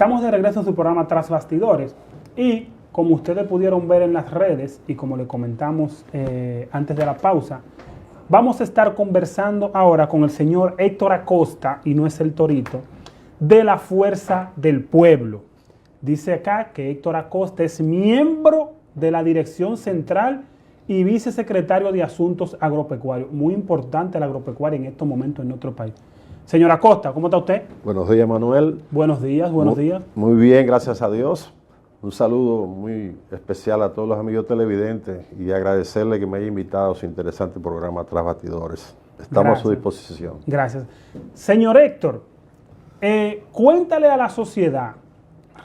Estamos de regreso en su programa Tras Bastidores y como ustedes pudieron ver en las redes y como le comentamos antes de la pausa, vamos a estar conversando ahora con el señor Héctor Acosta, y no es el Torito, de la Fuerza del Pueblo. Dice acá que Héctor Acosta es miembro de la Dirección Central y vicesecretario de Asuntos Agropecuarios. Muy importante la agropecuaria en estos momentos en nuestro país. Señor Acosta, ¿cómo está usted? Buenos días, Manuel. Buenos días, buenos días. Muy bien, gracias a Dios. Un saludo muy especial a todos los amigos televidentes y agradecerle que me haya invitado a su interesante programa Tras Bastidores. Estamos a su disposición. Gracias. Señor Héctor, cuéntale a la sociedad,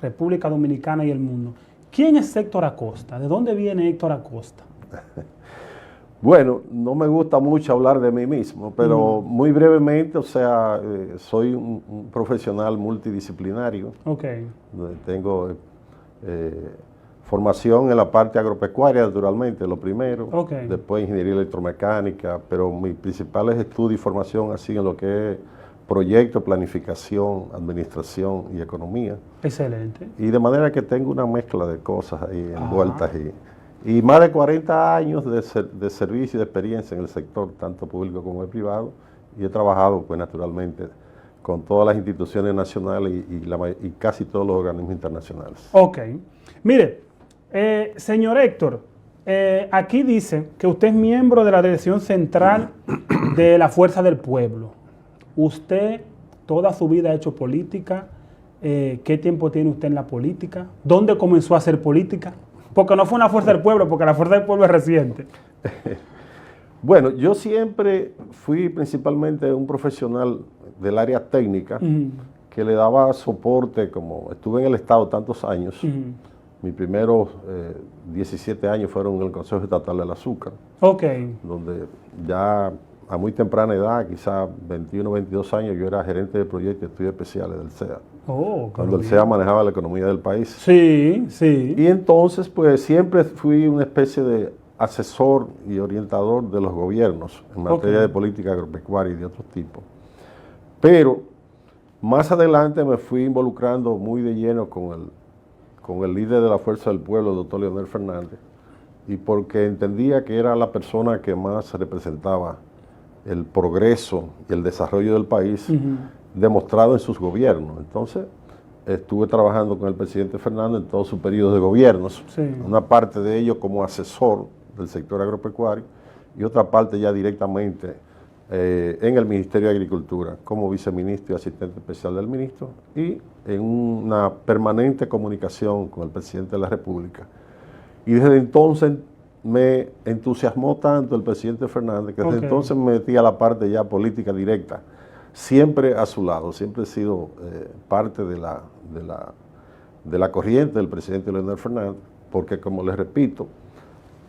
República Dominicana y el mundo, ¿quién es Héctor Acosta? ¿De dónde viene Héctor Acosta? Bueno, no me gusta mucho hablar de mí mismo, pero muy brevemente, o sea, soy un profesional multidisciplinario. Okay. Tengo formación en la parte agropecuaria, naturalmente, lo primero. Okay. Después ingeniería electromecánica, pero mis principales estudios y formación así en lo que es proyecto, planificación, administración y economía. Excelente. Y de manera que tengo una mezcla de cosas ahí envueltas y más de 40 años de servicio y de experiencia en el sector, tanto público como el privado, y he trabajado, pues naturalmente, con todas las instituciones nacionales y casi todos los organismos internacionales. Ok. Mire, señor Héctor, aquí dice que usted es miembro de la Dirección Central de la Fuerza del Pueblo. Usted toda su vida ha hecho política. ¿Qué tiempo tiene usted en la política? ¿Dónde comenzó a hacer política? Porque no fue una Fuerza del Pueblo, porque la Fuerza del Pueblo es reciente. Bueno, yo siempre fui principalmente un profesional del área técnica que le daba soporte, como estuve en el Estado tantos años. Mis primeros 17 años fueron en el Consejo Estatal del Azúcar. Okay. Donde ya a muy temprana edad, quizás 21, 22 años, yo era gerente de proyectos de estudios especiales del CEA. Cuando el CEA manejaba la economía del país. Sí, sí. Y entonces, pues siempre fui una especie de asesor y orientador de los gobiernos en materia de política agropecuaria y de otros tipos. Pero más adelante me fui involucrando muy de lleno con el líder de la Fuerza del Pueblo, el doctor Leonel Fernández, y porque entendía que era la persona que más representaba el progreso y el desarrollo del país demostrado en sus gobiernos. Entonces, estuve trabajando con el presidente Fernández en todo su periodo de gobiernos, una parte de ello como asesor del sector agropecuario y otra parte ya directamente en el Ministerio de Agricultura como viceministro y asistente especial del ministro y en una permanente comunicación con el presidente de la República. Y desde entonces me entusiasmó tanto el presidente Fernández que desde entonces me metí a la parte ya política directa, siempre a su lado, siempre he sido parte de la corriente del presidente Leonel Fernández, porque como les repito,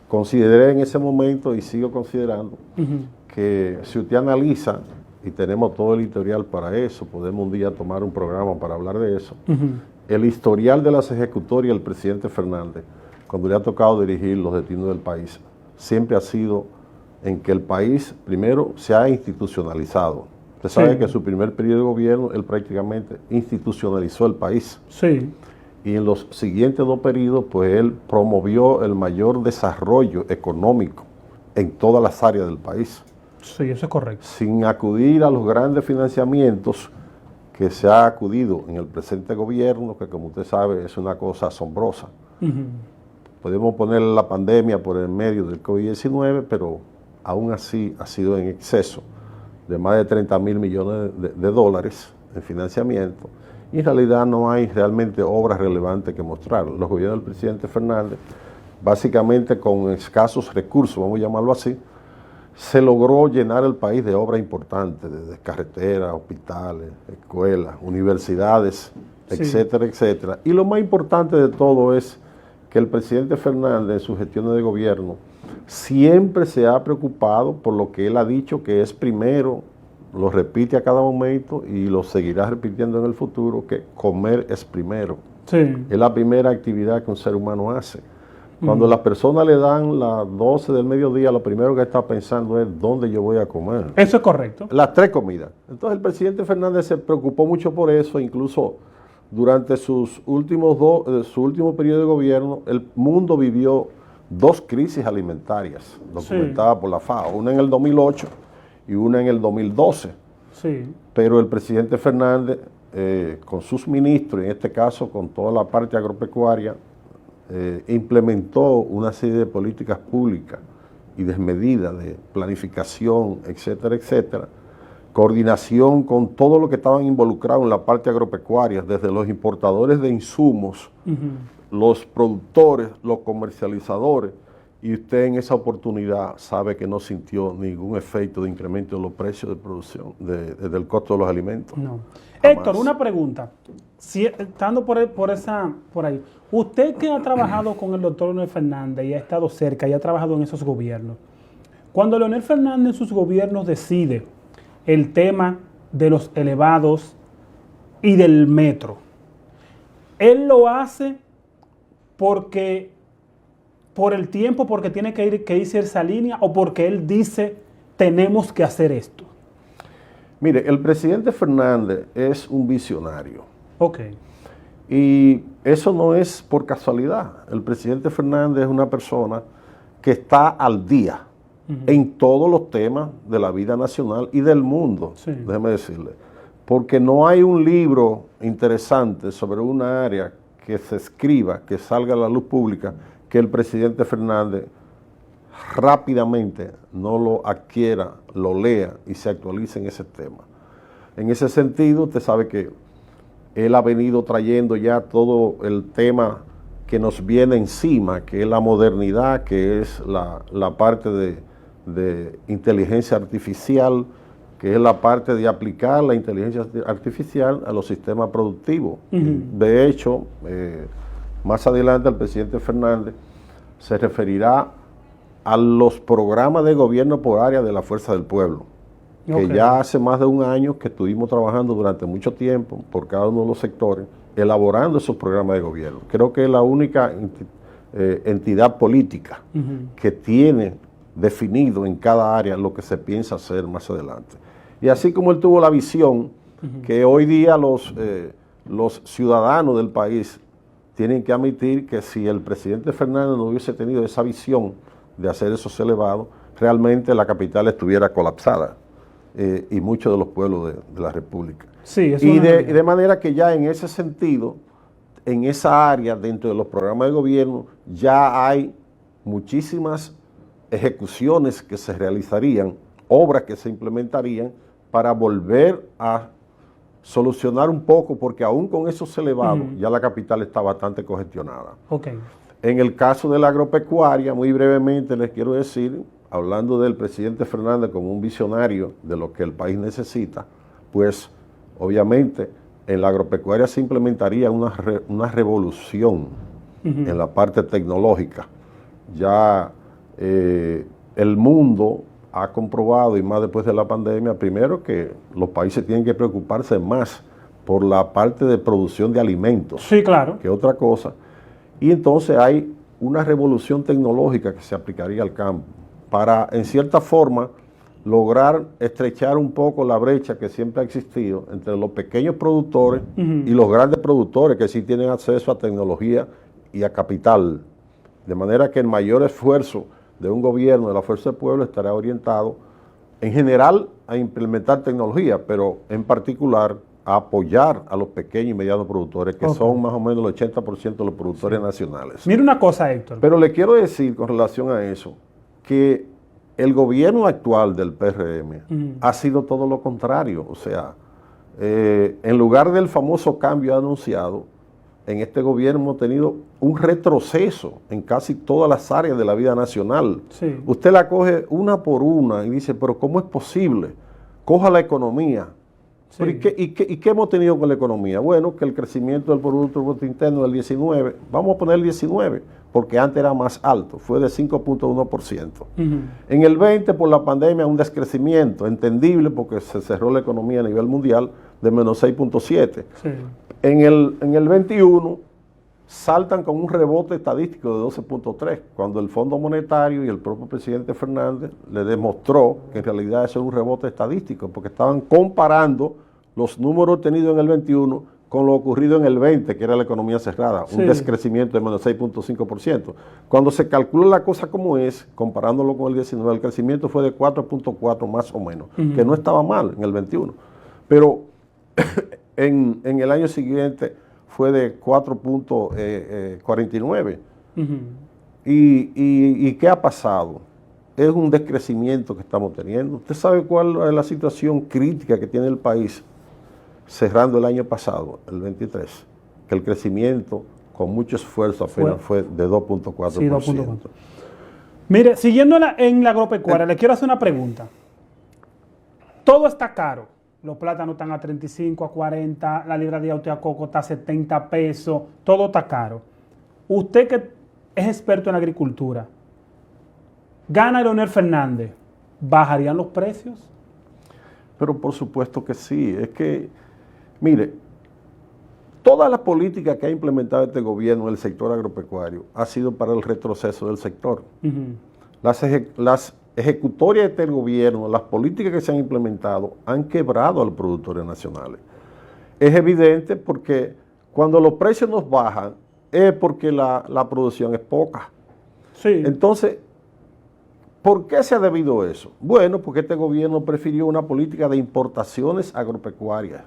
consideré en ese momento y sigo considerando que si usted analiza, y tenemos todo el historial para eso, podemos un día tomar un programa para hablar de eso, el historial de las ejecutorias del presidente Fernández, cuando le ha tocado dirigir los destinos del país, siempre ha sido en que el país primero se ha institucionalizado. Usted sabe que en su primer periodo de gobierno él prácticamente institucionalizó el país. Sí. Y en los siguientes 2 periodos, pues él promovió el mayor desarrollo económico en todas las áreas del país. Sí, eso es correcto. Sin acudir a los grandes financiamientos que se ha acudido en el presente gobierno, que como usted sabe es una cosa asombrosa. Podemos poner la pandemia por el medio del COVID-19, pero aún así ha sido en exceso de más de 30.000 millones de dólares en financiamiento. Y en realidad no hay realmente obras relevantes que mostrar. Los gobiernos del presidente Fernández, básicamente con escasos recursos, vamos a llamarlo así, se logró llenar el país de obras importantes, desde carreteras, hospitales, escuelas, universidades, etcétera, etcétera. Y lo más importante de todo es que el presidente Fernández en sus gestiones de gobierno siempre se ha preocupado por lo que él ha dicho que es primero, lo repite a cada momento y lo seguirá repitiendo en el futuro, que comer es primero. Es la primera actividad que un ser humano hace. Cuando las personas le dan las 12 del mediodía, lo primero que está pensando es dónde yo voy a comer. Eso es correcto. Las 3 comidas. Entonces el presidente Fernández se preocupó mucho por eso, incluso durante su último periodo de gobierno, el mundo vivió 2 crisis alimentarias documentadas por la FAO, una en el 2008 y una en el 2012. Sí. Pero el presidente Fernández, con sus ministros, en este caso con toda la parte agropecuaria, implementó una serie de políticas públicas y desmedidas de planificación, etcétera, etcétera, coordinación con todo lo que estaban involucrados en la parte agropecuaria, desde los importadores de insumos, los productores, los comercializadores, y usted en esa oportunidad sabe que no sintió ningún efecto de incremento de los precios de producción, del costo de los alimentos. No. Héctor, una pregunta. Si, estando por ahí, usted que ha trabajado con el doctor Leonel Fernández y ha estado cerca y ha trabajado en esos gobiernos, cuando Leonel Fernández en sus gobiernos decide el tema de los elevados y del metro, él lo hace porque por el tiempo, porque tiene que irse esa línea, o porque él dice tenemos que hacer esto. Mire, el presidente Fernández es un visionario. Ok. Y eso no es por casualidad. El presidente Fernández es una persona que está al día en todos los temas de la vida nacional y del mundo, déjeme decirle. Porque no hay un libro interesante sobre una área que se escriba, que salga a la luz pública, que el presidente Fernández rápidamente no lo adquiera, lo lea y se actualice en ese tema. En ese sentido, usted sabe que él ha venido trayendo ya todo el tema que nos viene encima, que es la modernidad, que es la parte de inteligencia artificial, que es la parte de aplicar la inteligencia artificial a los sistemas productivos. De hecho, más adelante el presidente Fernández se referirá a los programas de gobierno por área de la Fuerza del Pueblo, que ya hace más de un año que estuvimos trabajando durante mucho tiempo por cada uno de los sectores, elaborando esos programas de gobierno. Creo que es la única entidad política que tiene definido en cada área lo que se piensa hacer más adelante. Y así como él tuvo la visión que hoy día los ciudadanos del país tienen que admitir que si el presidente Fernández no hubiese tenido esa visión de hacer esos elevados, realmente la capital estuviera colapsada y muchos de los pueblos de la República. Sí, eso y de manera que ya en ese sentido, en esa área, dentro de los programas de gobierno, ya hay muchísimas ejecuciones que se realizarían, obras que se implementarían para volver a solucionar un poco, porque aún con esos elevados, ya la capital está bastante congestionada. En el caso de la agropecuaria, muy brevemente les quiero decir, hablando del presidente Fernández como un visionario de lo que el país necesita, pues obviamente en la agropecuaria se implementaría una revolución en la parte tecnológica. Ya el mundo ha comprobado, y más después de la pandemia, primero que los países tienen que preocuparse más por la parte de producción de alimentos, sí, claro, que otra cosa. Y entonces hay una revolución tecnológica que se aplicaría al campo para, en cierta forma, lograr estrechar un poco la brecha que siempre ha existido entre los pequeños productores y los grandes productores que sí tienen acceso a tecnología y a capital. De manera que el mayor esfuerzo de un gobierno de la Fuerza del Pueblo estará orientado en general a implementar tecnología, pero en particular a apoyar a los pequeños y medianos productores, que son más o menos el 80% de los productores nacionales. Mira una cosa, Héctor. Pero le quiero decir con relación a eso, que el gobierno actual del PRM ha sido todo lo contrario. O sea, en lugar del famoso cambio anunciado, en este gobierno hemos tenido un retroceso en casi todas las áreas de la vida nacional. Sí. Usted la coge una por una y dice, pero ¿cómo es posible? Coja la economía. Sí. Pero ¿y qué hemos tenido con la economía? Bueno, que el crecimiento del Producto Bruto Interno del 19, vamos a poner el 19, porque antes era más alto, fue de 5.1%. En el 20, por la pandemia, un descrecimiento entendible, porque se cerró la economía a nivel mundial, de menos 6.7. Sí. En el 21 saltan con un rebote estadístico de 12.3, cuando el Fondo Monetario y el propio presidente Fernández le demostró que en realidad eso era un rebote estadístico, porque estaban comparando los números obtenidos en el 21 con lo ocurrido en el 20, que era la economía cerrada, Sí. un descrecimiento de menos 6.5%. Cuando se calcula la cosa como es, comparándolo con el 19, el crecimiento fue de 4.4 más o menos, que no estaba mal en el 21. Pero en el año siguiente fue de 4.49. ¿Y qué ha pasado? Es un descrecimiento que estamos teniendo. ¿Usted sabe cuál es la situación crítica que tiene el país cerrando el año pasado, el 23? Que el crecimiento, con mucho esfuerzo, apenas fue de 2.4%. Sí, 2.4. Mire, siguiendo en la agropecuaria, le quiero hacer una pregunta. Todo está caro. Los plátanos están a 35, a 40, la libra de yaute a coco está a 70 pesos, todo está caro. Usted que es experto en agricultura, gana Leonel Fernández, ¿bajarían los precios? Pero por supuesto que sí. Es que, mire, toda la política que ha implementado este gobierno en el sector agropecuario ha sido para el retroceso del sector. Las ejecutorias de este gobierno, las políticas que se han implementado, han quebrado a los productores nacionales. Es evidente porque cuando los precios nos bajan, es porque la producción es poca. Sí. Entonces, ¿por qué se ha debido eso? Bueno, porque este gobierno prefirió una política de importaciones agropecuarias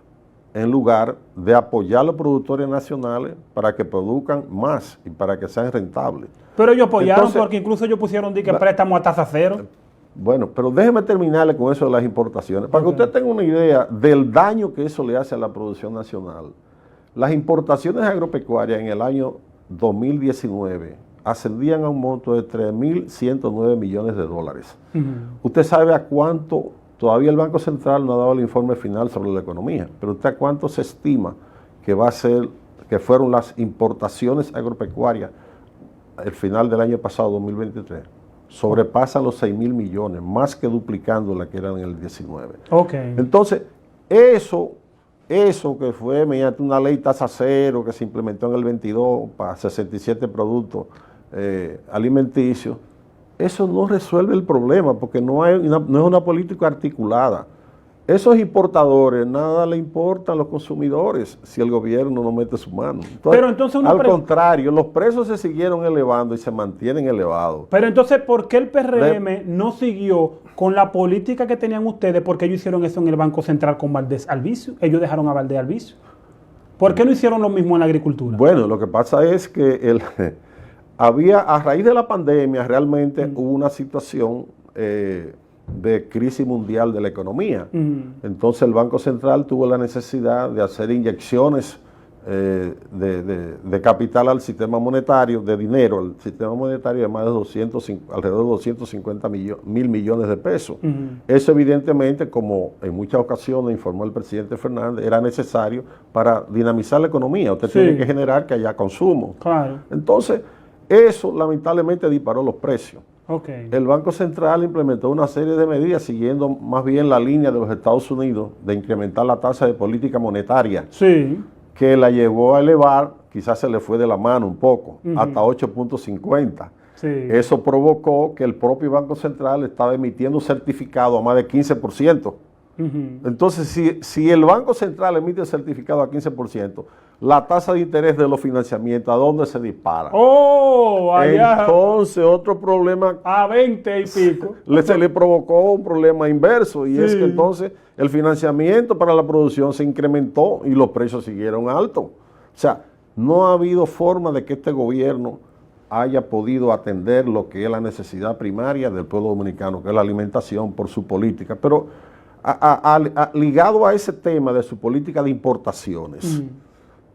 en lugar de apoyar a los productores nacionales para que produzcan más y para que sean rentables. Pero ellos apoyaron. Entonces, porque incluso ellos pusieron préstamo a tasa cero. Bueno, pero déjeme terminarle con eso de las importaciones. Para que usted tenga una idea del daño que eso le hace a la producción nacional. Las importaciones agropecuarias en el año 2019 ascendían a un monto de 3.109 millones de dólares. Usted sabe a cuánto, todavía el Banco Central no ha dado el informe final sobre la economía, pero usted a cuánto se estima que va a ser, que fueron las importaciones agropecuarias al final del año pasado, 2023. Sobrepasan los 6.000 millones, más que duplicando la que eran en el 19. Entonces, eso que fue mediante una ley tasa cero que se implementó en el 22 para 67 productos alimenticios, eso no resuelve el problema porque no es una política articulada. Esos importadores, nada le importa a los consumidores si el gobierno no mete su mano. Entonces, al contrario, los precios se siguieron elevando y se mantienen elevados. Pero entonces, ¿por qué el PRM no siguió con la política que tenían ustedes? Porque ellos hicieron eso en el Banco Central con Valdés Albizu. Ellos dejaron a Valdés Albizu. ¿Por qué no hicieron lo mismo en la agricultura? Bueno, lo que pasa es que a raíz de la pandemia, realmente hubo una situación de crisis mundial de la economía. Entonces el Banco Central tuvo la necesidad de hacer inyecciones de capital al sistema monetario, de dinero al sistema monetario de más de alrededor de 250 mil millones de pesos. Eso evidentemente, como en muchas ocasiones informó el presidente Fernández, era necesario para dinamizar la economía. Usted tiene que generar que haya consumo. Claro. Entonces, eso lamentablemente disparó los precios. El Banco Central implementó una serie de medidas siguiendo más bien la línea de los Estados Unidos de incrementar la tasa de política monetaria, que la llevó a elevar, quizás se le fue de la mano un poco, hasta 8.50. Eso provocó que el propio Banco Central estaba emitiendo certificado a más de 15%. Entonces, si el Banco Central emite certificado a 15%, la tasa de interés de los financiamientos, ¿a dónde se dispara? Allá. Entonces, otro problema. A 20 y pico. Se le provocó un problema inverso, y es que entonces el financiamiento para la producción se incrementó y los precios siguieron altos. O sea, no ha habido forma de que este gobierno haya podido atender lo que es la necesidad primaria del pueblo dominicano, que es la alimentación, por su política. Pero ligado a ese tema de su política de importaciones,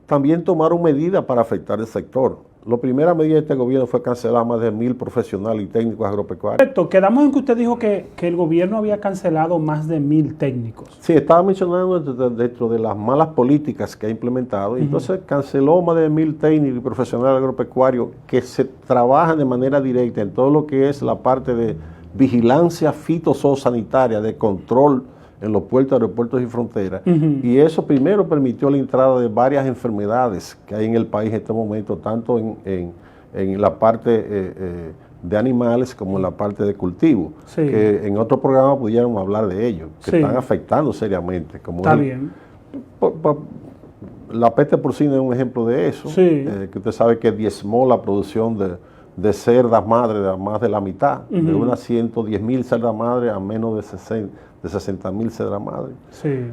también tomaron medidas para afectar el sector. La primera medida de este gobierno fue cancelar más de 1.000 profesionales y técnicos agropecuarios. Perfecto. Quedamos en que usted dijo que el gobierno había cancelado más de 1.000 técnicos. Sí, estaba mencionando dentro de las malas políticas que ha implementado. Entonces canceló más de 1.000 técnicos y profesionales agropecuarios que se trabajan de manera directa en todo lo que es la parte de vigilancia fitosanitaria, de control en los puertos, aeropuertos y fronteras. Y eso primero permitió la entrada de varias enfermedades que hay en el país en este momento, tanto en la parte de animales como en la parte de cultivo, que en otro programa pudiéramos hablar de ello, que están afectando seriamente. Como Está bien. la peste porcina es un ejemplo de eso, Sí. que usted sabe que diezmó la producción de cerdas madre a más de la mitad, de unas 110.000 cerdas madre a menos de 60.000 cerdas madre. Sí.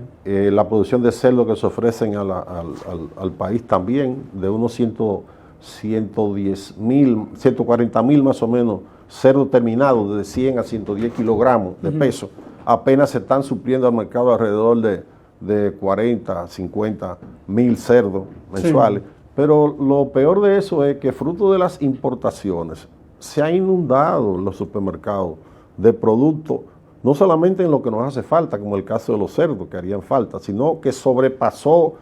La producción de cerdo que se ofrecen al país también, de unos 110.000, 140.000 más o menos, cerdos terminados de 100 a 110 kilogramos de peso, apenas se están supliendo al mercado alrededor de 40, 50 mil cerdos mensuales. Sí. Pero lo peor de eso es que fruto de las importaciones se ha inundado los supermercados de productos, no solamente en lo que nos hace falta, como el caso de los cerdos que harían falta, sino que sobrepasó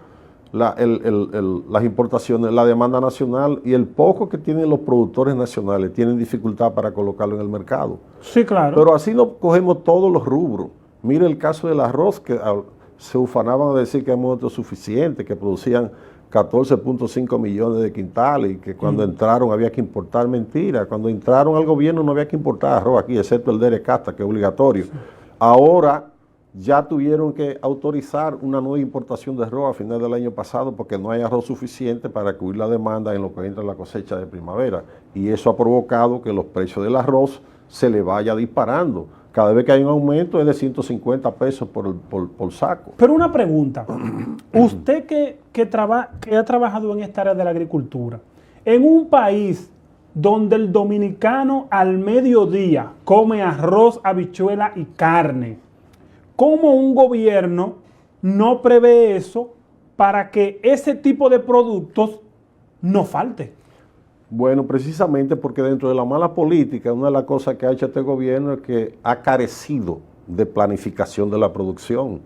las importaciones, la demanda nacional, y el poco que tienen los productores nacionales tienen dificultad para colocarlo en el mercado. Sí, claro. Pero así no cogemos todos los rubros. Mire el caso del arroz, que se ufanaban a decir que hemos autosuficiente, que producían 14.5 millones de quintales y que cuando entraron había que importar. Mentira, cuando entraron al gobierno no había que importar arroz aquí, excepto el DERECASTA, que es obligatorio. Sí. Ahora ya tuvieron que autorizar una nueva importación de arroz a final del año pasado porque no hay arroz suficiente para cubrir la demanda en lo que entra la cosecha de primavera. Y eso ha provocado que los precios del arroz se le vaya disparando. Cada vez que hay un aumento es de 150 pesos por saco. Pero una pregunta, usted que ha trabajado en esta área de la agricultura, en un país donde el dominicano al mediodía come arroz, habichuela y carne, ¿cómo un gobierno no prevé eso para que ese tipo de productos no falte? Bueno, precisamente porque dentro de la mala política, una de las cosas que ha hecho este gobierno es que ha carecido de planificación de la producción.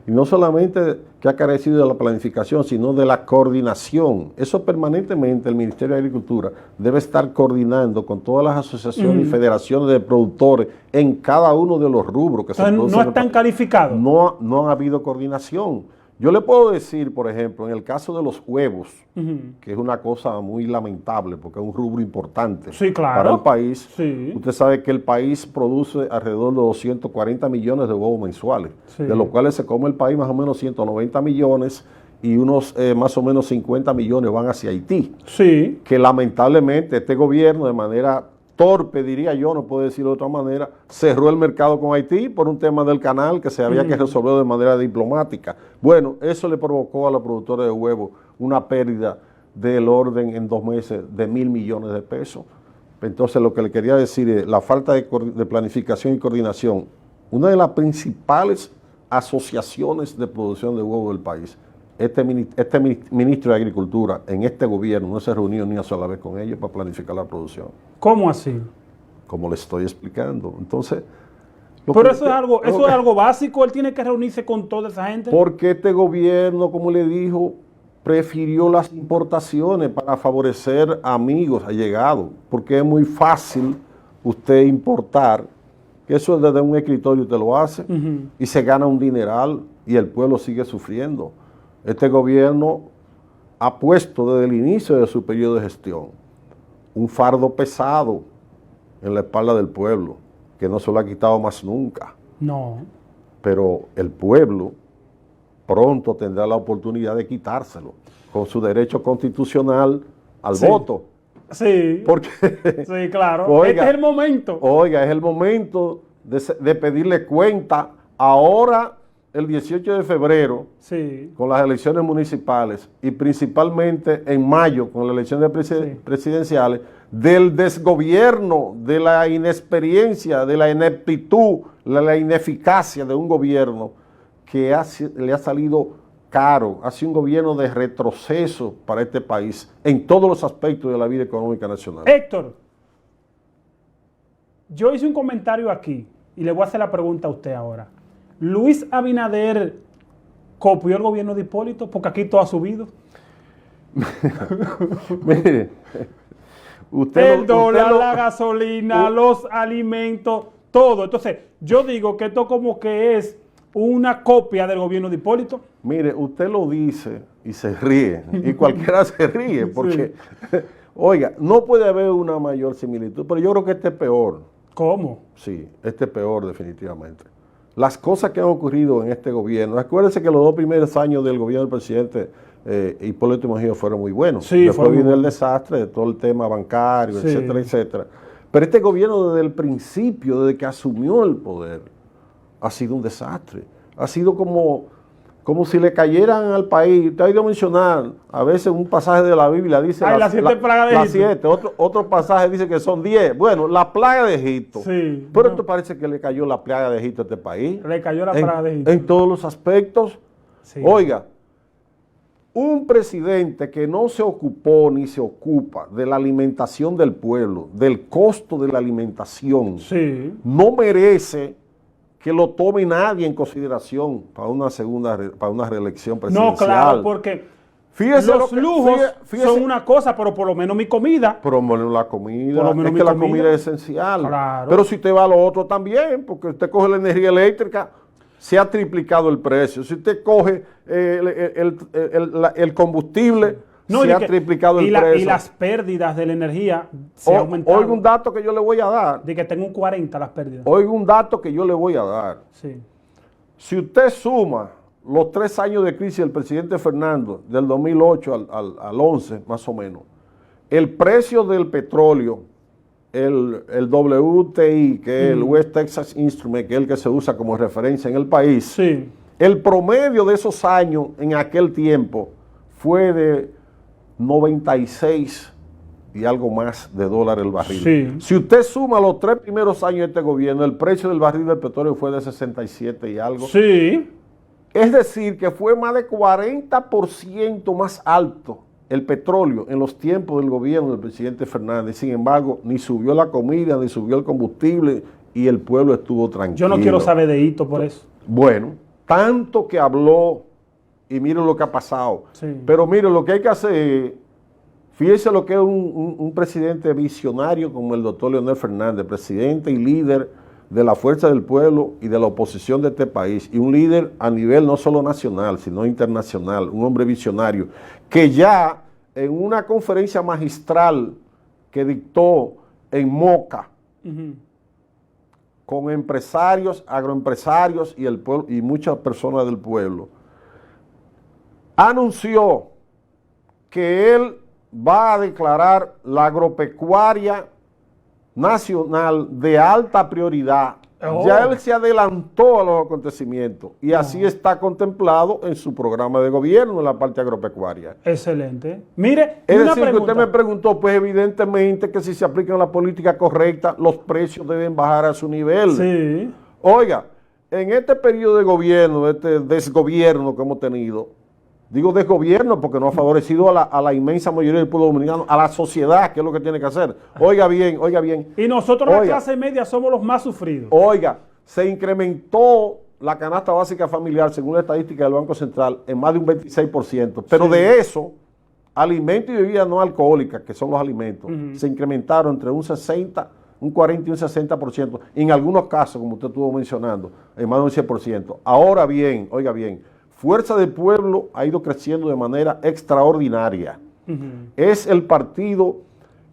Y no solamente que ha carecido de la planificación, sino de la coordinación. Eso permanentemente el Ministerio de Agricultura debe estar coordinando con todas las asociaciones y federaciones de productores en cada uno de los rubros que se producen. ¿No están calificados? No ha habido coordinación. Yo le puedo decir, por ejemplo, en el caso de los huevos, que es una cosa muy lamentable porque es un rubro importante para el país. Sí. Usted sabe que el país produce alrededor de 240 millones de huevos mensuales, de los cuales se come el país más o menos 190 millones y unos más o menos 50 millones van hacia Haití. Sí. Que lamentablemente este gobierno de manera torpe, diría yo, no puedo decirlo de otra manera, cerró el mercado con Haití por un tema del canal que se había que resolver de manera diplomática. Bueno, eso le provocó a los productores de huevos una pérdida del orden en 2 meses de 1.000 millones de pesos. Entonces, lo que le quería decir es la falta de planificación y coordinación. Una de las principales asociaciones de producción de huevos del país, este ministro de Agricultura en este gobierno no se reunió ni una sola vez con ellos para planificar la producción. ¿Cómo así? Como le estoy explicando. Entonces, pero eso es algo básico, él tiene que reunirse con toda esa gente. Porque este gobierno, como le dijo, prefirió las importaciones para favorecer a amigos, allegados, porque es muy fácil usted importar, que eso desde un escritorio usted lo hace, y se gana un dineral y el pueblo sigue sufriendo. Este gobierno ha puesto desde el inicio de su periodo de gestión un fardo pesado en la espalda del pueblo, que no se lo ha quitado más nunca. No. Pero el pueblo pronto tendrá la oportunidad de quitárselo con su derecho constitucional al voto. Sí. Porque, sí, claro. Oiga, este es el momento. Oiga, es el momento de pedirle cuenta ahora, el 18 de febrero, con las elecciones municipales y principalmente en mayo con las elecciones presidenciales, del desgobierno, de la inexperiencia, de la ineptitud, de la ineficacia de un gobierno que le ha salido caro, ha sido un gobierno de retroceso para este país en todos los aspectos de la vida económica nacional. Héctor, yo hice un comentario aquí y le voy a hacer la pregunta a usted ahora. ¿Luis Abinader copió el gobierno de Hipólito? Porque aquí todo ha subido. Mire, el dólar, la gasolina, los alimentos, todo. Entonces, yo digo que esto como que es una copia del gobierno de Hipólito. Mire, usted lo dice y se ríe, y cualquiera se ríe, porque, oiga, no puede haber una mayor similitud, pero yo creo que este es peor. ¿Cómo? Sí, este es peor definitivamente. Las cosas que han ocurrido en este gobierno, acuérdense que los 2 primeros años del gobierno del presidente Hipólito Mejía fueron muy buenos. Sí, después vino el desastre de todo el tema bancario, sí, etcétera, etcétera. Pero este gobierno desde el principio, desde que asumió el poder, ha sido un desastre. Ha sido como si le cayeran al país. Te ha ido a mencionar, a veces un pasaje de la Biblia dice las 7 plagas de Egipto. Las 7, otro pasaje dice que son 10. Bueno, la plaga de Egipto. Sí, pero esto parece que le cayó la plaga de Egipto a este país. Le cayó la plaga de Egipto. En todos los aspectos. Sí. Oiga, un presidente que no se ocupó ni se ocupa de la alimentación del pueblo, del costo de la alimentación, sí, no merece que lo tome nadie en consideración para una reelección presidencial. No, claro, porque fíjese los lujos son una cosa, pero por lo menos mi comida. Por lo menos la comida, Por lo menos es mi que la comida. comida es esencial. Claro. Pero si usted va a lo otro también, porque usted coge la energía eléctrica, se ha triplicado el precio. Si usted coge el combustible, se ha triplicado el precio. Y las pérdidas de la energía se han aumentado. Oiga un dato que yo le voy a dar. De que tengo un 40 las pérdidas. Oiga un dato que yo le voy a dar. Sí. Si usted suma los 3 años de crisis del presidente Fernando, del 2008 al 11 más o menos, el precio del petróleo, el WTI, que es el West Texas Instrument, que es el que se usa como referencia en el país, sí, el promedio de esos años en aquel tiempo fue de 96 y algo más de dólares el barril. Sí. Si usted suma los 3 primeros años de este gobierno, el precio del barril del petróleo fue de 67 y algo. Sí. Es decir, que fue más de 40% más alto el petróleo en los tiempos del gobierno del presidente Fernández. Sin embargo, ni subió la comida, ni subió el combustible y el pueblo estuvo tranquilo. Yo no quiero saber de hito por eso. Bueno, tanto que habló y miren lo que ha pasado. Sí. Pero miren, lo que hay que hacer, fíjese lo que es un presidente visionario como el doctor Leonel Fernández, presidente y líder de la fuerza del pueblo y de la oposición de este país, y un líder a nivel no solo nacional, sino internacional, un hombre visionario, que ya en una conferencia magistral que dictó en Moca, con empresarios, agroempresarios y el pueblo, y muchas personas del pueblo, anunció que él va a declarar la agropecuaria nacional de alta prioridad. Oh. Ya él se adelantó a los acontecimientos y así está contemplado en su programa de gobierno en la parte agropecuaria. Excelente. Mire, Es una decir, que pregunta. usted me preguntó, pues evidentemente que si se aplica la política correcta, los precios deben bajar a su nivel. Sí. Oiga, en este periodo de gobierno, este desgobierno que hemos tenido, digo desgobierno porque no ha favorecido a la inmensa mayoría del pueblo dominicano, a la sociedad, que es lo que tiene que hacer. Oiga bien, oiga bien. Y nosotros, la clase media, somos los más sufridos. Oiga, se incrementó la canasta básica familiar, según la estadística del Banco Central, en más de un 26%. Pero de eso, alimentos y bebidas no alcohólicas, que son los alimentos, se incrementaron entre un 40 y un 60%. Y en algunos casos, como usted estuvo mencionando, en más de un 100%. Ahora bien, oiga bien, Fuerza del Pueblo ha ido creciendo de manera extraordinaria. Es el partido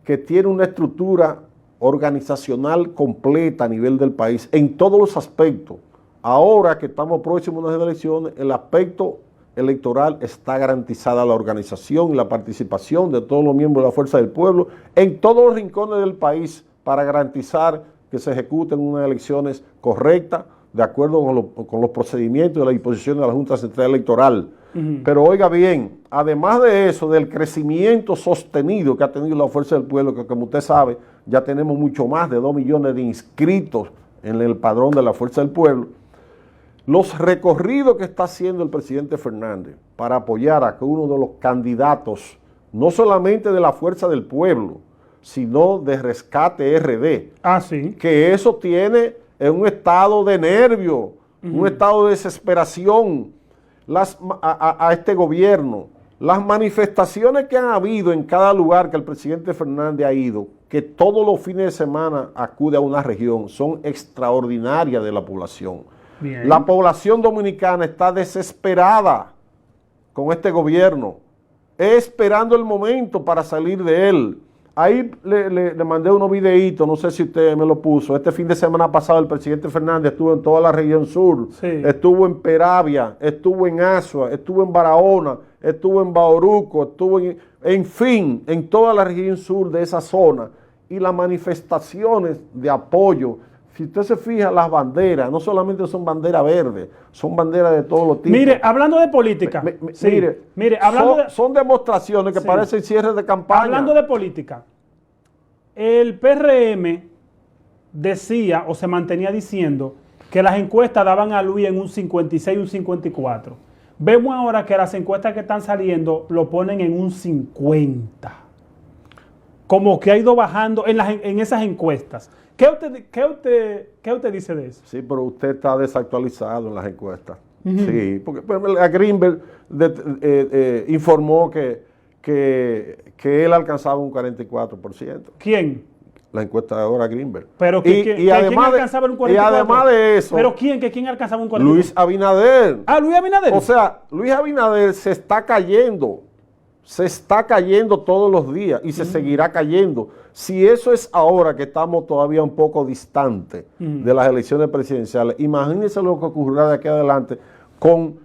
que tiene una estructura organizacional completa a nivel del país, en todos los aspectos. Ahora que estamos próximos a las elecciones, el aspecto electoral está garantizada la organización y la participación de todos los miembros de la Fuerza del Pueblo en todos los rincones del país para garantizar que se ejecuten unas elecciones correctas, de acuerdo con los procedimientos y las disposiciones de la Junta Central Electoral. Pero oiga bien, además de eso, del crecimiento sostenido que ha tenido la Fuerza del Pueblo, que como usted sabe, ya tenemos mucho más de 2 millones de inscritos en el padrón de la Fuerza del Pueblo, los recorridos que está haciendo el presidente Fernández para apoyar a uno de los candidatos, no solamente de la Fuerza del Pueblo, sino de Rescate RD. Ah, sí. Que eso tiene en un estado de nervio, un estado de desesperación a este gobierno. Las manifestaciones que han habido en cada lugar que el presidente Fernández ha ido, que todos los fines de semana acude a una región, son extraordinarias de la población. Bien. La población dominicana está desesperada con este gobierno, esperando el momento para salir de él. ahí le mandé unos videitos, no sé si usted me lo puso. Este fin de semana pasado el presidente Fernández estuvo en toda la región sur, Sí. estuvo en Peravia, estuvo en Azua, estuvo en Barahona, estuvo en Bauruco, estuvo en fin, en toda la región sur de esa zona. Y las manifestaciones de apoyo, si usted se fija, las banderas, no solamente son banderas verdes, son banderas de todos los tipos. Mire, hablando de política, sí, mire, hablando son demostraciones que sí, parecen cierres de campaña. Hablando de política, el PRM decía o se mantenía diciendo que las encuestas daban a Luis en un 56, un 54. Vemos ahora que las encuestas que están saliendo lo ponen en un 50. Como que ha ido bajando en esas encuestas. ¿Qué usted dice de eso? Sí, pero usted está desactualizado en las encuestas. Sí, porque a Greenberg informó que él alcanzaba un 44%. ¿Quién? La encuestadora Greenberg. Pero ¿quién alcanzaba un 44%? Y además de eso, ¿Pero quién alcanzaba un 44%? Luis Abinader. Ah, Luis Abinader. O sea, Luis Abinader se está cayendo todos los días y se seguirá cayendo. Si eso es ahora que estamos todavía un poco distantes de las elecciones presidenciales, imagínense lo que ocurrirá de aquí adelante con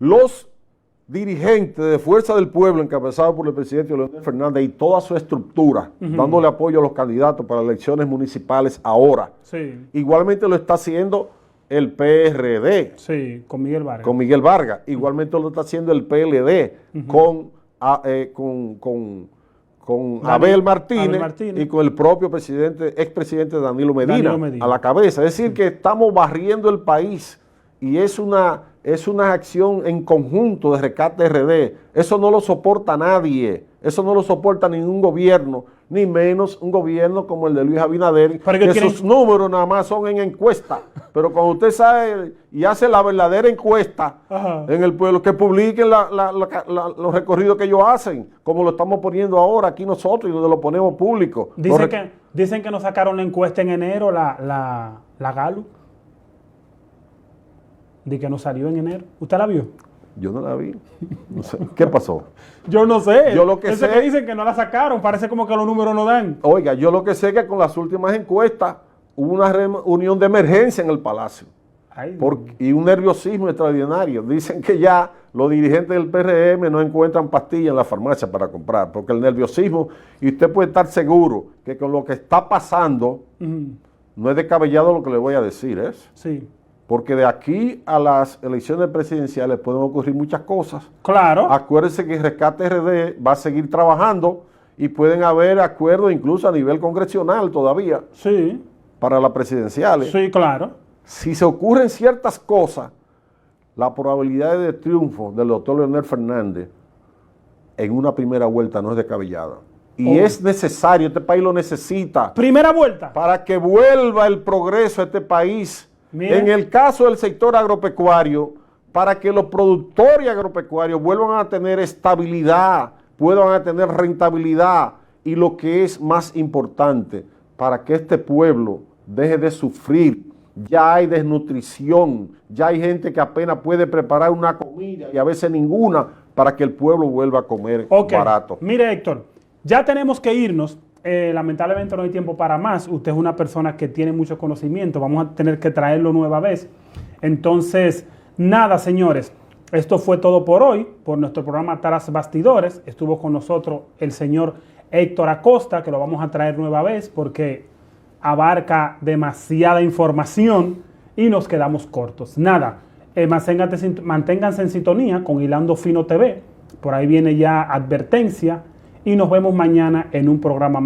los dirigentes de Fuerza del Pueblo encabezados por el presidente Leonel Fernández y toda su estructura, dándole apoyo a los candidatos para elecciones municipales ahora. Sí. Igualmente lo está haciendo el PRD. Sí, con Miguel Vargas. Con Miguel Vargas. Igualmente lo está haciendo el PLD con Abel Martínez y con el propio expresidente Danilo Medina a la cabeza. Es decir, que estamos barriendo el país y es una acción en conjunto de Rescate RD. Eso no lo soporta nadie, eso no lo soporta ningún gobierno, ni menos un gobierno como el de Luis Abinader, que sus números nada más son en encuesta. Pero cuando usted sabe y hace la verdadera encuesta en el pueblo, que publiquen los recorridos que ellos hacen, como lo estamos poniendo ahora aquí nosotros y donde lo ponemos público. Dicen que nos sacaron la encuesta en enero, la Gallup. De que no salió en enero. ¿Usted la vio? Yo no la vi. No sé. ¿Qué pasó? Yo no sé. Yo lo que sé que dicen que no la sacaron, parece como que los números no dan. Oiga, yo lo que sé es que con las últimas encuestas hubo una reunión de emergencia en el Palacio. Y un nerviosismo extraordinario. Dicen que ya los dirigentes del PRM no encuentran pastillas en la farmacia para comprar, porque el nerviosismo, y usted puede estar seguro que con lo que está pasando, no es descabellado lo que le voy a decir, ¿es? Sí. Porque de aquí a las elecciones presidenciales pueden ocurrir muchas cosas. Claro. Acuérdense que Rescate RD va a seguir trabajando y pueden haber acuerdos incluso a nivel congresional todavía. Sí. Para las presidenciales. Sí, claro. Si se ocurren ciertas cosas, la probabilidad de triunfo del doctor Leonel Fernández en una primera vuelta no es descabellada. Y es necesario, este país lo necesita. Primera vuelta. Para que vuelva el progreso a este país. Mira. En el caso del sector agropecuario, para que los productores agropecuarios vuelvan a tener estabilidad, puedan a tener rentabilidad y lo que es más importante, para que este pueblo deje de sufrir. Ya hay desnutrición, ya hay gente que apenas puede preparar una comida y a veces ninguna para que el pueblo vuelva a comer barato. Mire, Héctor, ya tenemos que irnos. Lamentablemente no hay tiempo para más. Usted es una persona que tiene mucho conocimiento. Vamos a tener que traerlo nueva vez. Entonces, nada, señores. Esto fue todo por hoy, por nuestro programa Tras Bastidores. Estuvo con nosotros el señor Héctor Acosta, que lo vamos a traer nueva vez porque abarca demasiada información y nos quedamos cortos. Nada, manténganse en sintonía con Hilando Fino TV. Por ahí viene ya advertencia y nos vemos mañana en un programa más.